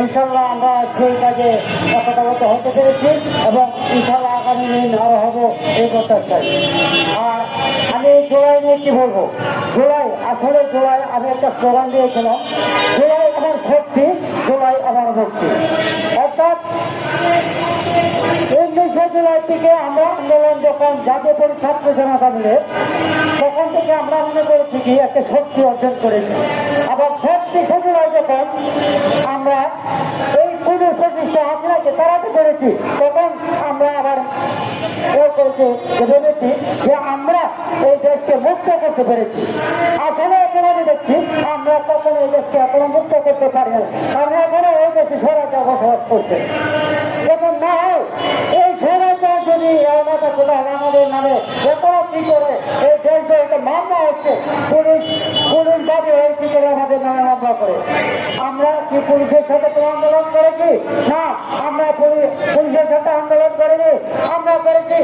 ইনশাল্লাহ আমরা সেই কাজে একতাবদ্ধ হতে পেরেছি এবং ইনশাল্লাহ আগামী দিন আরো হবো এই প্রত্যাশায়। আর আমি জুলাই নিয়ে কি বলবো, জুলাই আসলে জুলাই আমি একটা স্লোগান দিয়েছিলাম, জুলাই আমার শক্তি, জুলাই আমার মুক্তি। অর্থাৎ 19শে জুলাই থেকে আমরা আন্দোলন যখন জাতীয় ছাত্র জনতা মিলে তখন থেকে আমরা মনে করেছি কি একটা শক্তি অর্জন করেছি। আবার 36শে জুলাই যখন আমরা এই পুলিশ প্রতিষ্ঠা হাসিনাকে তাড়াতে পেরেছি তখন আমরা আবার ভেবেছি যে আমরা এই দেশকে মুক্ত করতে পেরেছি। আসলে এখন আমি দেখছি আমরা কখনো এই দেশকে এখনো মুক্ত করতে পারি না, কারণ এখনো এই দেশে স্বৈরাচার বসবাস করছে। যেমন না হয় এই স্বৈরাচার যদি এলাকা কোথাও আমাদের নামে এখনো কি করে এই দেশ একটা মামলা হচ্ছে, পুলিশ দাবি হয়ে কি করে আমাদের নামে মামলা করে। আমরা কি পুলিশের সাথে কোনো আন্দোলন করেছি? না, আমরা পুলিশের সাথে আন্দোলন করিনি, আমরা করেছি